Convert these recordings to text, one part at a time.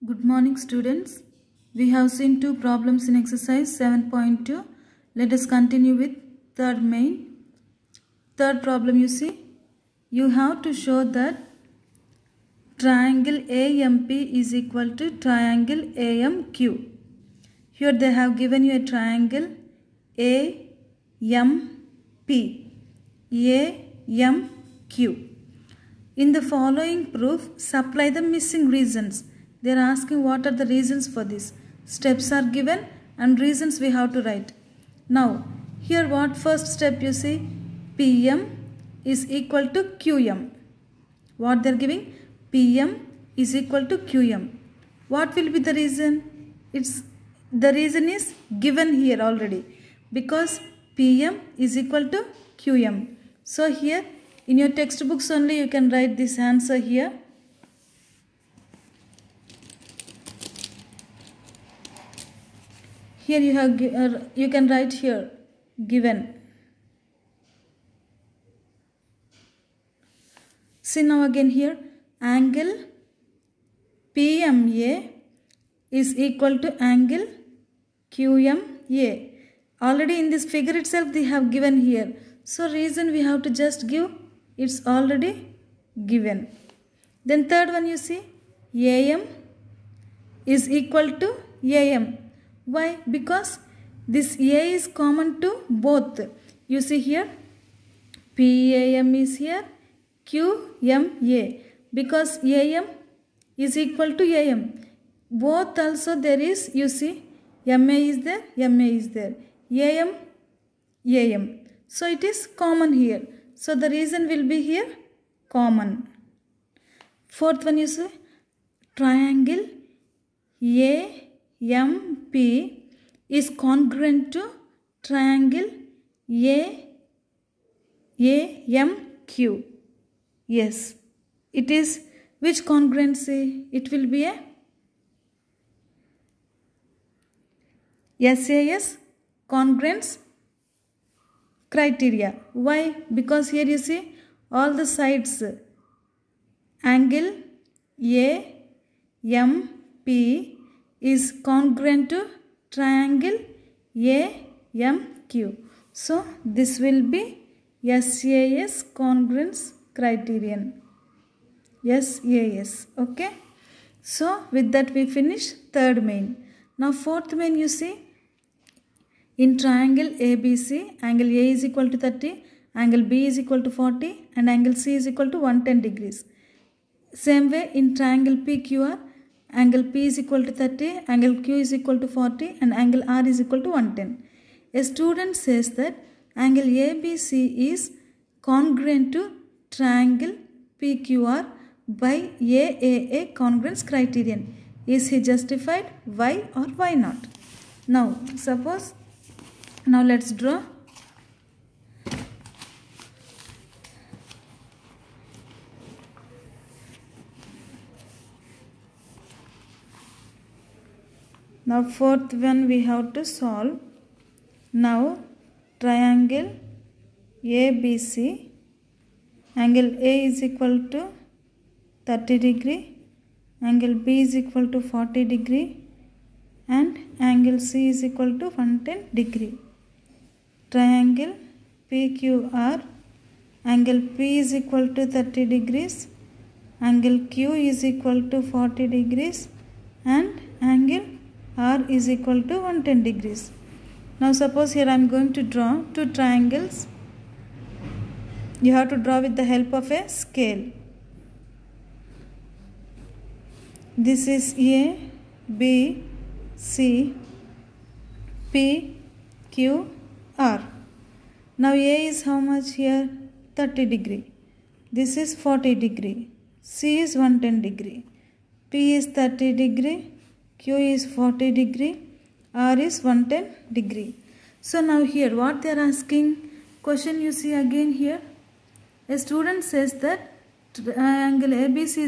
Good morning, students. We have seen two problems in exercise 7.2. Let us continue with third main. Third problem, you see, you have to show that triangle AMP is equal to triangle AMQ. Here they have given you a triangle AMP. AMQ. In the following proof, supply the missing reasons. They are asking what are the reasons for this. Steps are given and reasons we have to write. Now, here what first step you see? PM is equal to QM. What they are giving? PM is equal to QM. What will be the reason? The reason is given here already. Because PM is equal to QM. So here in your textbooks only you can write this answer here. Here you can write here given. See now again here angle PMA is equal to angle QMA. Already in this figure itself they have given here. So reason we have to just give, it's already given. Then third one you see AM is equal to AM. Why? Because this A is common to both. You see here PAM is here, QMA. Because AM is equal to AM. Both also there is, you see, MA is there, MA is there. AM, AM. So it is common here. So the reason will be here common. Fourth one you see triangle AMP is congruent to triangle AMQ. Yes, it is which congruency? It will be a SAS congruence criteria. Why? Because here you see all the sides angle AMP is congruent to triangle AMQ. So this will be SAS congruence criterion. SAS. Okay. So with that we finish third main. Now fourth main you see in triangle ABC, angle A is equal to 30, angle B is equal to 40 and angle C is equal to 110 degrees. Same way in triangle PQR, angle P is equal to 30, angle Q is equal to 40 and angle R is equal to 110. A student says that angle ABC is congruent to triangle PQR by AAA congruence criterion. Is he justified? Why or why not? Now suppose, now let's draw. Now fourth one we have to solve. Now triangle ABC, angle A is equal to 30 degree, angle B is equal to 40 degree and angle C is equal to 110 degree. Triangle PQR, angle P is equal to 30 degrees, angle Q is equal to 40 degrees and angle R is equal to 110 degrees. Now suppose here I am going to draw two triangles. You have to draw with the help of a scale. This is A, B, C, P, Q, R. Now A is how much here? 30 degree. This is 40 degree. C is 110 degree. P is 30 degree. Q is 40 degree. R is 110 degree. So now here what they are asking, question you see again here. A student says that triangle ABC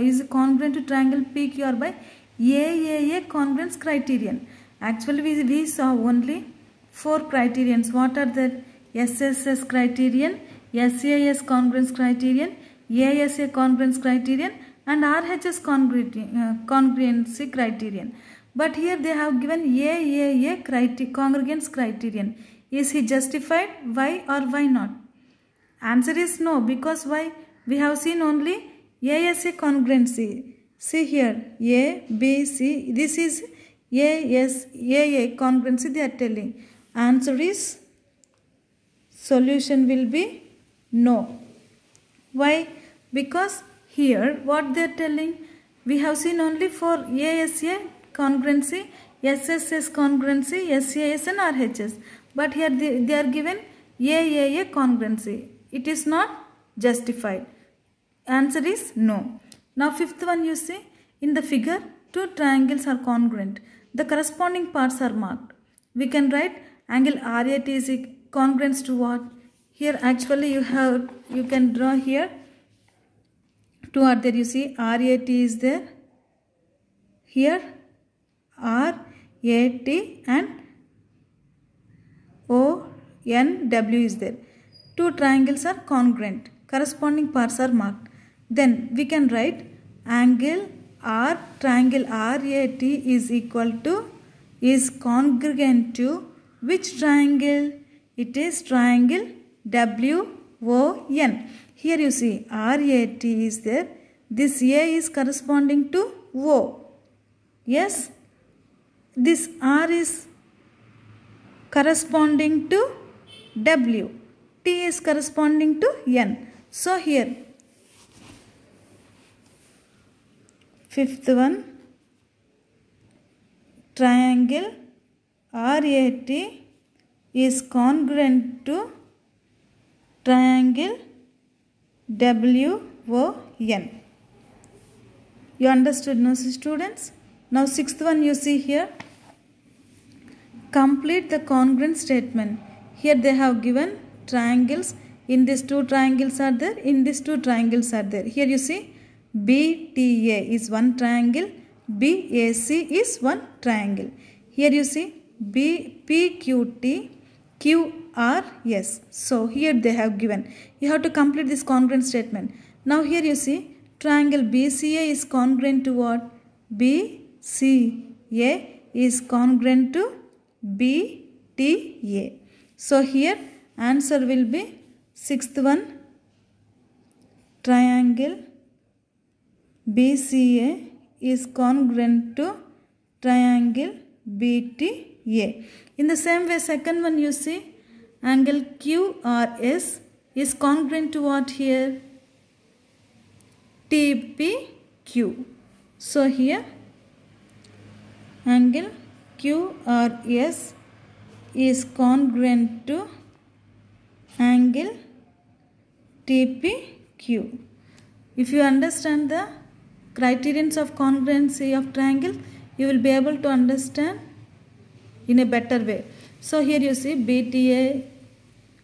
is congruent to triangle PQR by AAA congruence criterion. Actually we saw only 4 criterions. What are the? SSS criterion, SAS congruence criterion, ASA congruence criterion and RHS congruency criterion. But here they have given AAA congruence criterion. Is he justified? Why or why not? Answer is no, because why? We have seen only ASA congruency. See here, A, B, C. This is AA congruency they are telling. Answer is, solution will be no. Why? Because here what they are telling, we have seen only for ASA congruency, SSS congruency, SAS and RHS. But here they are given AAA congruency. It is not justified. Answer is no. Now fifth one, you see, in the figure, two triangles are congruent. The corresponding parts are marked. We can write angle RAT is congruent to what? Here actually you can draw here. Two are there, you see, RAT is there. Here RAT and ONW is there. Two triangles are congruent. Corresponding parts are marked. Then we can write angle R, triangle RAT is congruent to which triangle? It is triangle WON. Here you see RAT is there. This A is corresponding to O. Yes. This R is corresponding to W. T is corresponding to N. So here, fifth one, triangle RAT is congruent to triangle WON. You understood, no students? Now sixth one, you see here, complete the congruent statement. Here they have given triangles. In these two triangles are there. In these two triangles are there. Here you see BTA is one triangle. BAC is one triangle. Here you see PQT QRS. So here they have given. You have to complete this congruent statement. Now here you see triangle BCA is congruent to what? BCA is congruent to BTA. So here answer will be sixth one, triangle BCA is congruent to triangle BTA. In the same way, second one you see angle QRS is congruent to what here? TPQ. So here angle QRS is congruent to angle TPQ. If you understand the criterions of congruency of triangle, you will be able to understand in a better way. So here you see BTA,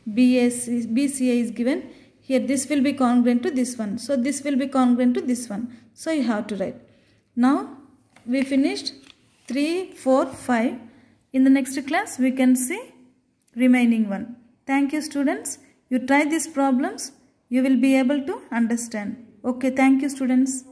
BCA is given. Here this will be congruent to this one. So this will be congruent to this one. So you have to write. Now we finished 3, 4, 5. In the next class we can see remaining one. Thank you students. You try these problems. You will be able to understand. Okay, thank you students.